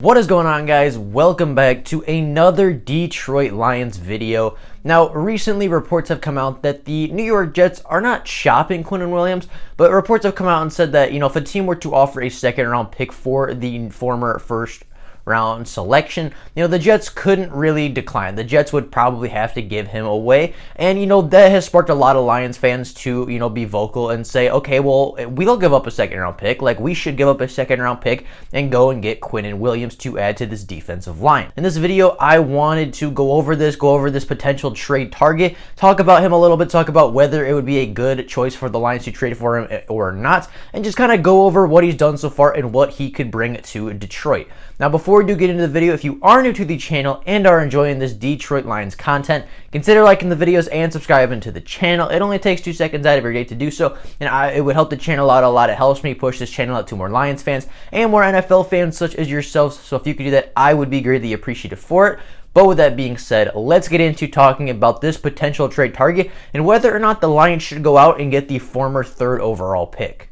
What is going on, guys? Welcome back to another Detroit Lions video. Now, recently reports have come out that the New York Jets are not shopping Quinnen Williams, but reports have come out and said that, if a team were to offer a second-round pick for the former first-round selection, the Jets couldn't really decline. The Jets would probably have to give him away, and that has sparked a lot of Lions fans to be vocal and say, okay, well, we'll give up a second-round pick. Like, we should give up a second-round pick and go and get Quinnen Williams to add to this defensive line. In this video, I wanted to go over this potential trade target, talk about him a little bit, talk about whether it would be a good choice for the Lions to trade for him or not, and just kind of go over what he's done so far and what he could bring to Detroit. Now, before we do get into the video, if you are new to the channel and are enjoying this Detroit Lions content, consider liking the videos and subscribing to the channel. It only takes 2 seconds out of your day to do so, and it would help the channel out a lot. It helps me push this channel out to more Lions fans and more NFL fans such as yourselves. So if you could do that, I would be greatly appreciative for it. But with that being said, let's get into talking about this potential trade target and whether or not the Lions should go out and get the former 3rd overall pick.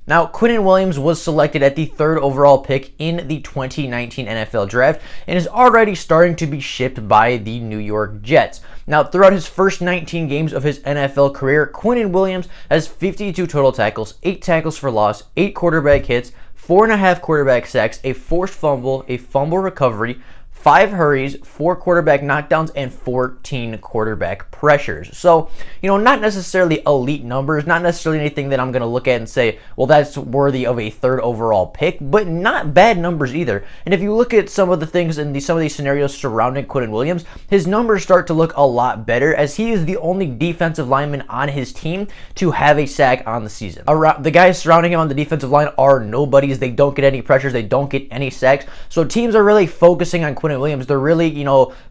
Now, Quinnen Williams was selected at the 3rd overall pick in the 2019 NFL Draft and is already starting to be shipped by the New York Jets. Now, throughout his first 19 games of his NFL career, Quinnen Williams has 52 total tackles, 8 tackles for loss, 8 quarterback hits, 4.5 quarterback sacks, a forced fumble, a fumble recovery, 5 hurries, 4 quarterback knockdowns, and 14 quarterback pressures. So, not necessarily elite numbers, not necessarily anything that I'm going to look at and say, well, that's worthy of a 3rd overall pick, but not bad numbers either. And if you look at some of the things in some of these scenarios surrounding Quinnen Williams, his numbers start to look a lot better as he is the only defensive lineman on his team to have a sack on the season. The guys surrounding him on the defensive line are nobodies. They don't get any pressures. They don't get any sacks. So teams are really focusing on Quinnen Williams. They're really,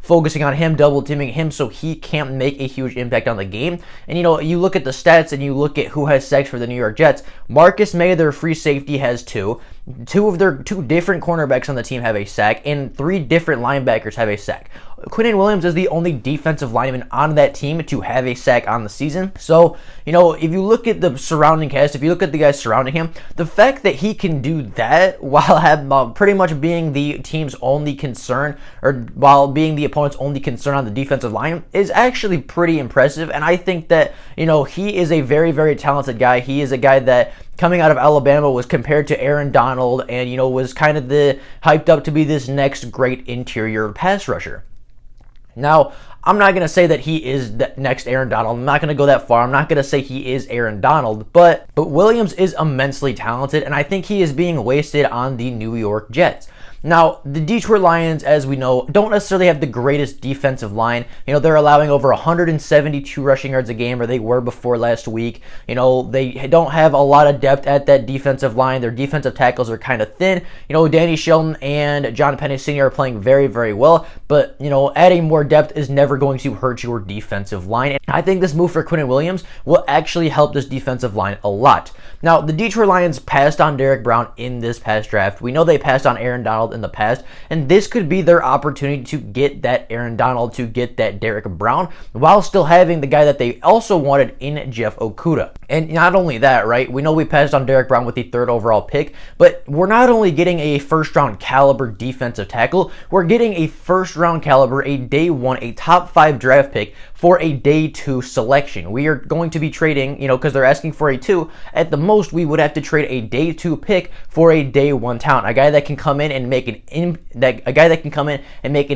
focusing on him, double teaming him so he can't make a huge impact on the game. And, you look at the stats and you look at who has sacks for the New York Jets. Marcus May, their free safety, has 2. 2 different cornerbacks on the team have a sack, and 3 different linebackers have a sack. Quinnen Williams is the only defensive lineman on that team to have a sack on the season. So, if you look at the surrounding cast, if you look at the guys surrounding him, the fact that he can do that while pretty much being the team's only concern, or while being the opponent's only concern on the defensive line, is actually pretty impressive. And I think that, he is a very, very talented guy. He is a guy that, coming out of Alabama, was compared to Aaron Donald and, was kind of hyped up to be this next great interior pass rusher. Now, I'm not going to say that he is the next Aaron Donald. I'm not going to go that far. I'm not going to say he is Aaron Donald, but Williams is immensely talented, and I think he is being wasted on the New York Jets. Now, the Detroit Lions, as we know, don't necessarily have the greatest defensive line. They're allowing over 172 rushing yards a game, or they were before last week. They don't have a lot of depth at that defensive line. Their defensive tackles are kind of thin. Danny Shelton and John Penny Sr. are playing very, very well, but, adding more depth is never going to hurt your defensive line. And I think this move for Quinnen Williams will actually help this defensive line a lot. Now, the Detroit Lions passed on Derrick Brown in this past draft. We know they passed on Aaron Donald in the past, and this could be their opportunity to get that Aaron Donald, to get that Derrick Brown, while still having the guy that they also wanted in Jeff Okudah. And not only that, right? We know we passed on Derrick Brown with the 3rd overall pick, but we're not only getting a first-round caliber defensive tackle, we're getting a first-round caliber, a day 1, a top 5 draft pick for a day 2 selection. We are going to be trading, because they're asking for a 2. At the most, we would have to trade a day 2 pick for a day 1 talent, a guy that can come in and make an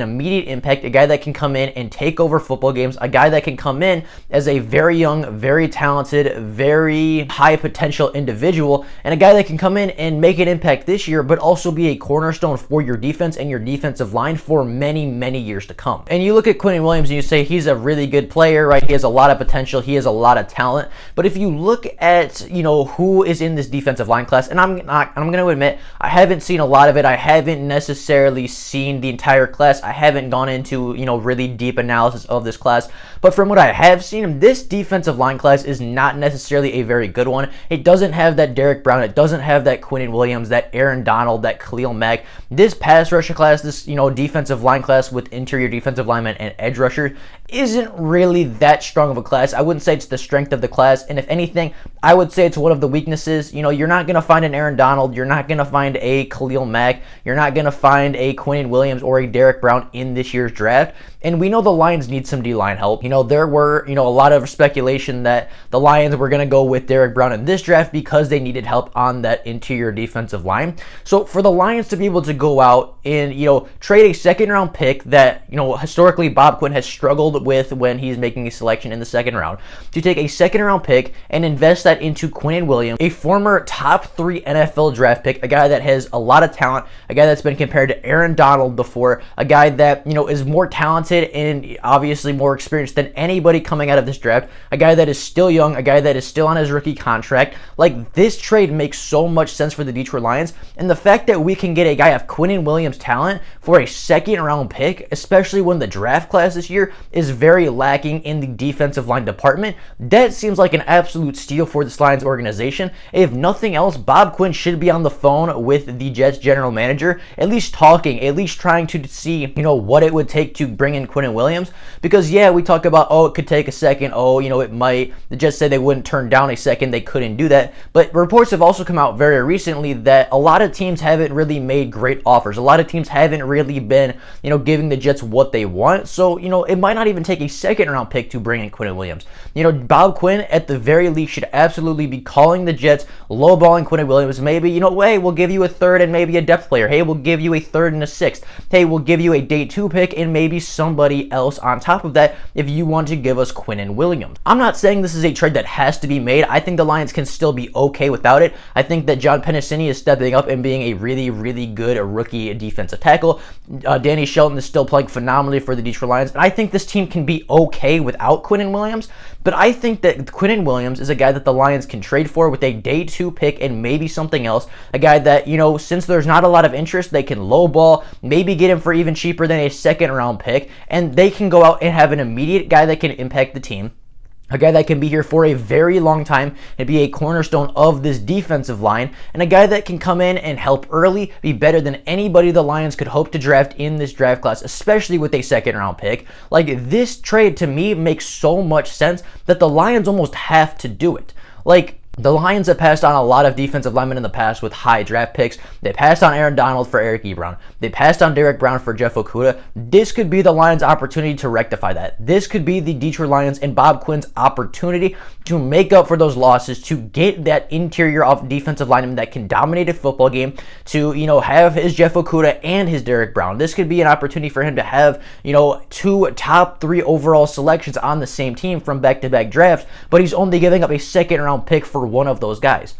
immediate impact, a guy that can come in and take over football games, a guy that can come in as a very young, very talented, very high potential individual, and a guy that can come in and make an impact this year, but also be a cornerstone for your defense and your defensive line for many, many years to come. And you look at Quinnen Williams and you say he's a really good player, right? He has a lot of potential. He has a lot of talent. But if you look at, who is in this defensive line class, and I'm going to admit, I haven't seen a lot of it. I haven't haven't necessarily seen the entire class. I haven't gone into, really deep analysis of this class. But from what I have seen, this defensive line class is not necessarily a very good one. It doesn't have that Derek Brown. It doesn't have that Quinnen Williams, that Aaron Donald, that Khalil Mack. This pass rusher class, this, defensive line class with interior defensive linemen and edge rushers isn't really that strong of a class. I wouldn't say it's the strength of the class. And if anything, I would say it's one of the weaknesses. You're not going to find an Aaron Donald. You're not going to find a Khalil Mack. You're not going to find a Quinnen Williams or a Derek Brown in this year's draft. And we know the Lions need some D-line help. There were, a lot of speculation that the Lions were going to go with Derek Brown in this draft because they needed help on that interior defensive line. So for the Lions to be able to go out and, trade a second-round pick that, historically Bob Quinn has struggled with when he's making a selection in the second round, to take a second-round pick and invest that into Quinnen Williams, a former top 3 NFL draft pick, a guy that has a lot of talent, a guy that's been compared to Aaron Donald before, a guy that, is more talented and obviously more experienced than anybody coming out of this draft, a guy that is still young, a guy that is still on his rookie contract. Like, this trade makes so much sense for the Detroit Lions, and the fact that we can get a guy of Quinnen Williams' talent for a second-round pick, especially when the draft class this year is very lacking in the defensive line department, that seems like an absolute steal for this Lions organization. If nothing else, Bob Quinn should be on the phone with the Jets general manager, at least talking, at least trying to see, what it would take to bring in Quinnen Williams. Because, yeah, we talk about, it could take a second, it might. The Jets said they wouldn't turn down a second. They couldn't do that. But reports have also come out very recently that a lot of teams haven't really made great offers. A lot of teams haven't really been, giving the Jets what they want. So, it might not even take a second-round pick to bring in Quinnen Williams. Bob Quinn, at the very least, should absolutely be calling the Jets, lowballing Quinnen Williams. Maybe, hey, we'll give you a third and maybe a depth player. Hey, we'll give you a third and a sixth. Hey, we'll give you a day 2 pick and maybe somebody else on top of that if you want to give us Quinnen Williams. I'm not saying this is a trade that has to be made. I think the Lions can still be okay without it. I think that John Pennicini is stepping up and being a really, really good rookie defensive tackle. Danny Shelton is still playing phenomenally for the Detroit Lions, and I think this team can be okay without Quinnen Williams. But I think that Quinnen Williams is a guy that the Lions can trade for with a day 2 pick and maybe something else. A guy that, since there's not a lot of interest, they can lowball, maybe get him for even cheaper than a second-round pick, and they can go out and have an immediate guy that can impact the team. A guy that can be here for a very long time and be a cornerstone of this defensive line, and a guy that can come in and help early, be better than anybody the Lions could hope to draft in this draft class, especially with a second-round pick. Like, this trade, to me, makes so much sense that the Lions almost have to do it. Like, the Lions have passed on a lot of defensive linemen in the past with high draft picks. They passed on Aaron Donald for Eric Ebron. They passed on Derek Brown for Jeff Okudah. This could be the Lions' opportunity to rectify that. This could be the Detroit Lions and Bob Quinn's opportunity to make up for those losses, to get that interior of defensive lineman that can dominate a football game, to, have his Jeff Okudah and his Derek Brown. This could be an opportunity for him to have, 2 top 3 overall selections on the same team from back-to-back drafts, but he's only giving up a second-round pick for one of those guys.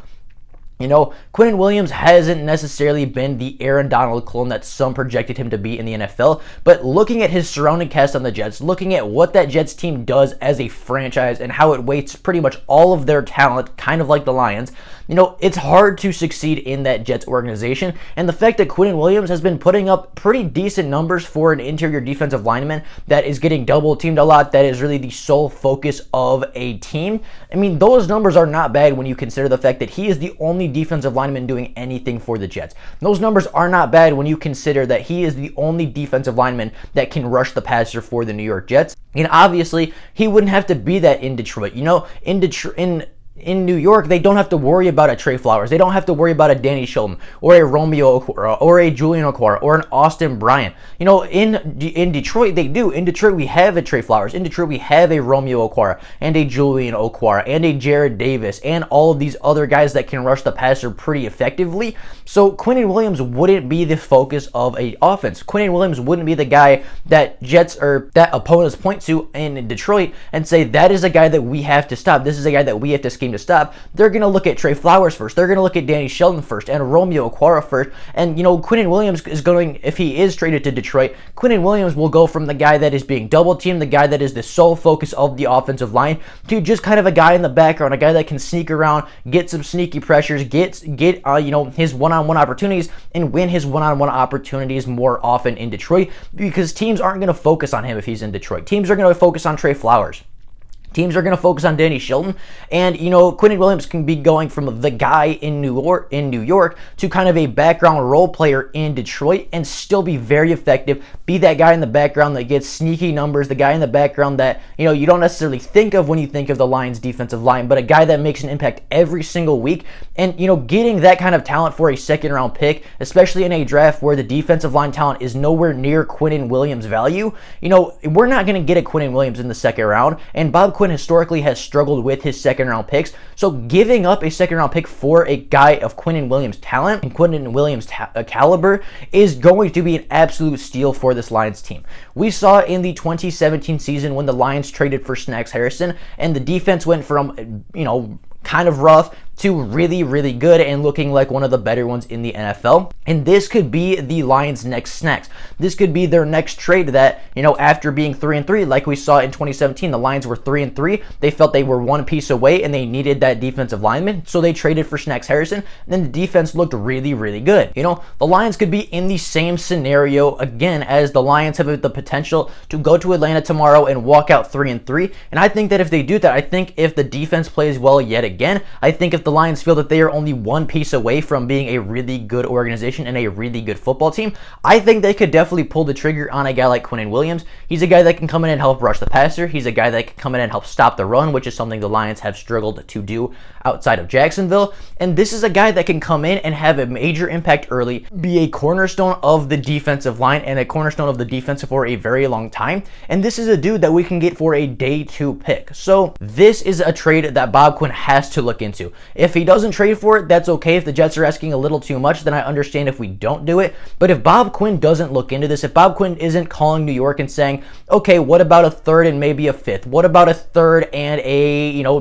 Quinnen Williams hasn't necessarily been the Aaron Donald clone that some projected him to be in the NFL, but looking at his surrounding cast on the Jets, looking at what that Jets team does as a franchise and how it weights pretty much all of their talent, kind of like the Lions, it's hard to succeed in that Jets organization. And the fact that Quinnen Williams has been putting up pretty decent numbers for an interior defensive lineman that is getting double teamed a lot, that is really the sole focus of a team. I mean, those numbers are not bad when you consider the fact that he is the only defensive lineman doing anything for the Jets. Those numbers are not bad when you consider that he is the only defensive lineman that can rush the passer for the New York Jets. And obviously, he wouldn't have to be that in Detroit. In New York, they don't have to worry about a Trey Flowers. They don't have to worry about a Danny Shelton or a Romeo Okwara or a Julian Okwara or an Austin Bryant. In Detroit, they do. In Detroit, we have a Trey Flowers. In Detroit, we have a Romeo Okwara and a Julian Okwara and a Jared Davis and all of these other guys that can rush the passer pretty effectively. So Quinnen Williams wouldn't be the focus of a offense. Quinnen Williams wouldn't be the guy that Jets or that opponents point to in Detroit and say, that is a guy that we have to stop. This is a guy that we have to scheme scheme to stop, they're going to look at Trey Flowers first. They're going to look at Danny Shelton first and Romeo Okwara first. And, Quinnen Williams is going, if he is traded to Detroit, Quinnen Williams will go from the guy that is being double teamed, the guy that is the sole focus of the offensive line, to just kind of a guy in the background, a guy that can sneak around, get some sneaky pressures, get his one-on-one opportunities, and win his one-on-one opportunities more often in Detroit, because teams aren't going to focus on him if he's in Detroit. Teams are going to focus on Trey Flowers. Teams are going to focus on Danny Shelton, and Quinnen Williams can be going from the guy in New York to kind of a background role player in Detroit and still be very effective. Be that guy in the background that gets sneaky numbers, the guy in the background that you don't necessarily think of when you think of the Lions defensive line, but a guy that makes an impact every single week. And getting that kind of talent for a second round pick, especially in a draft where the defensive line talent is nowhere near Quinnen Williams' value, we're not going to get a Quinnen Williams in the second round, and Bob Quinn historically has struggled with his second round picks. So giving up a second round pick for a guy of Quinnen Williams' talent and Quinnen Williams' caliber is going to be an absolute steal for this Lions team. We saw in the 2017 season when the Lions traded for Snacks Harrison, and the defense went from kind of rough to really, really good and looking like one of the better ones in the NFL. And this could be the Lions' next Snacks. This could be their next trade that, after being 3-3, like we saw in 2017, the Lions were 3-3. They felt they were one piece away and they needed that defensive lineman. So they traded for Snacks Harrison. And then the defense looked really, really good. The Lions could be in the same scenario again, as the Lions have the potential to go to Atlanta tomorrow and walk out 3-3. And I think that if they do that, I think if the defense plays well yet again, I think if the Lions feel that they are only one piece away from being a really good organization and a really good football team, I think they could definitely pull the trigger on a guy like Quinnen Williams. He's a guy that can come in and help rush the passer. He's a guy that can come in and help stop the run, which is something the Lions have struggled to do outside of Jacksonville. And this is a guy that can come in and have a major impact early, be a cornerstone of the defensive line and a cornerstone of the defense for a very long time. And this is a dude that we can get for a day 2 pick. So this is a trade that Bob Quinn has to look into. If he doesn't trade for it, that's okay. If the Jets are asking a little too much, then I understand if we don't do it. But if Bob Quinn doesn't look into this, if Bob Quinn isn't calling New York and saying, okay, what about a third and maybe a fifth? What about a third and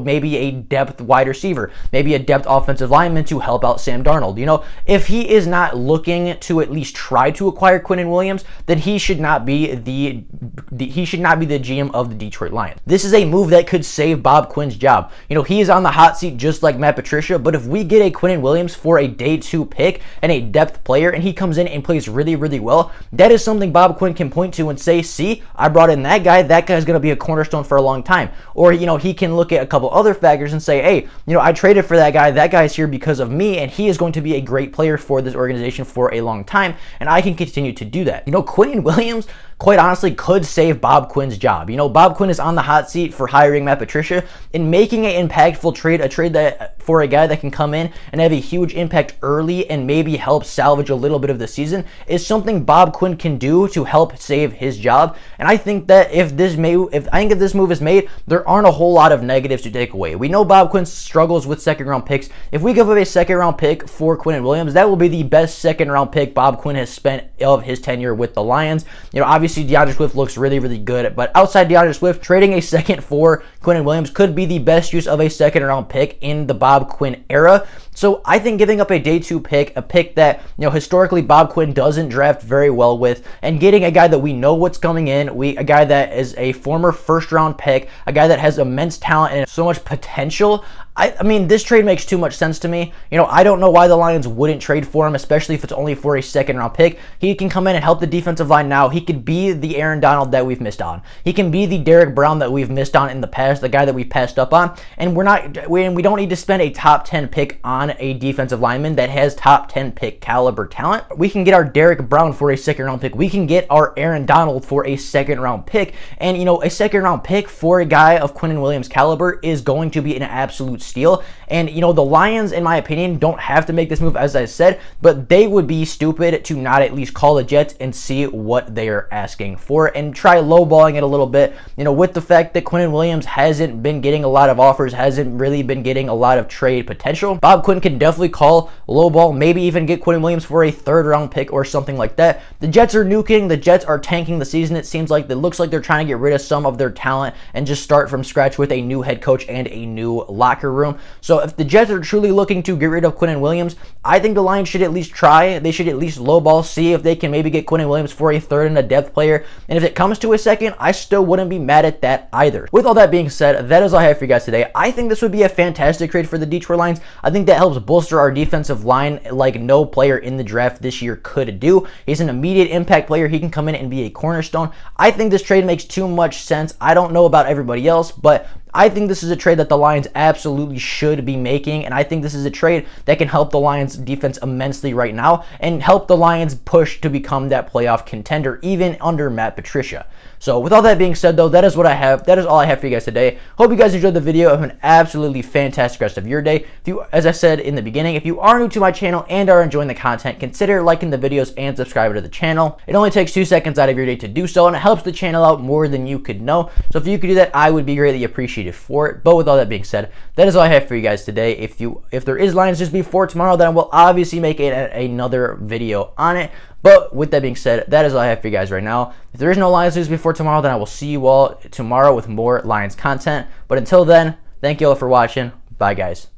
maybe a depth wide receiver, maybe a depth offensive lineman to help out Sam Darnold? If he is not looking to at least try to acquire Quinnen Williams, then he should not be the GM of the Detroit Lions. This is a move that could save Bob Quinn's job. He is on the hot seat just like Matt Patricia, but if we get a Quinnen Williams for a day 2 pick and a depth player and he comes in and plays really, really well, that is something Bob Quinn can point to and say, see, I brought in that guy's going to be a cornerstone for a long time. Or, he can look at a couple other factors and say, hey, I traded for that guy's here because of me, and he is going to be a great player for this organization for a long time, and I can continue to do that. Quinnen Williams, quite honestly, could save Bob Quinn's job. Bob Quinn is on the hot seat for hiring Matt Patricia and making an impactful trade, a trade that for a guy that can come in and have a huge impact early and maybe help salvage a little bit of the season is something Bob Quinn can do to help save his job. And I think that if this move is made, there aren't a whole lot of negatives to take away. We know Bob Quinn struggles with second round picks. If we give up a second round pick for Quinnen Williams, that will be the best second round pick Bob Quinn has spent of his tenure with the Lions. Obviously DeAndre Swift looks really, really good, but outside DeAndre Swift, trading a second for Quinnen Williams could be the best use of a second round pick in the Bob Quinn era. So I think giving up a day 2 pick, a pick that, historically Bob Quinn doesn't draft very well with, and getting a guy that we know what's coming in, a guy that is a former first round pick, a guy that has immense talent and so much potential, I mean, this trade makes too much sense to me. I don't know why the Lions wouldn't trade for him, especially if it's only for a second round pick. He can come in and help the defensive line now. He could be the Aaron Donald that we've missed on. He can be the Derek Brown that we've missed on in the past, the guy that we passed up on. And we don't need to spend a top 10 pick on a defensive lineman that has top 10 pick caliber talent. We can get our Derek Brown for a second round pick. We can get our Aaron Donald for a second round pick. And, a second round pick for a guy of Quinnen Williams caliber is going to be an absolute steal. And the Lions, in my opinion, don't have to make this move, as I said, but they would be stupid to not at least call the Jets and see what they are asking for and try lowballing it a little bit, with the fact that Quinnen Williams hasn't been getting a lot of offers, hasn't really been getting a lot of trade potential. Bob Quinn Quinn can definitely call low ball, maybe even get Quinnen Williams for a third-round pick or something like that. The Jets are nuking. The Jets are tanking the season. It seems like it looks like they're trying to get rid of some of their talent and just start from scratch with a new head coach and a new locker room. So if the Jets are truly looking to get rid of Quinnen Williams, I think the Lions should at least try. They should at least lowball, see if they can maybe get Quinnen Williams for a third and a depth player. And if it comes to a second, I still wouldn't be mad at that either. With all that being said, that is all I have for you guys today. I think this would be a fantastic trade for the Detroit Lions. I think that helps bolster our defensive line like no player in the draft this year could do. He's an immediate impact player. He can come in and be a cornerstone. I think this trade makes too much sense. I don't know about everybody else, but I think this is a trade that the Lions absolutely should be making, and I think this is a trade that can help the Lions defense immensely right now and help the Lions push to become that playoff contender even under Matt Patricia. So with all that being said, though, that is what I have. That is all I have for you guys today. Hope you guys enjoyed the video. Have an absolutely fantastic rest of your day. If you, as I said in the beginning, if you are new to my channel and are enjoying the content, consider liking the videos and subscribing to the channel. It only takes 2 seconds out of your day to do so, and it helps the channel out more than you could know. So if you could do that, I would be greatly appreciated for it. But with all that being said, that is all I have for you guys today. If there is Lions just before tomorrow, then I will obviously make another video on it. But with that being said, that is all I have for you guys right now. If there is no Lions news before tomorrow, then I will see you all tomorrow with more Lions content. But until then, thank you all for watching. Bye, guys.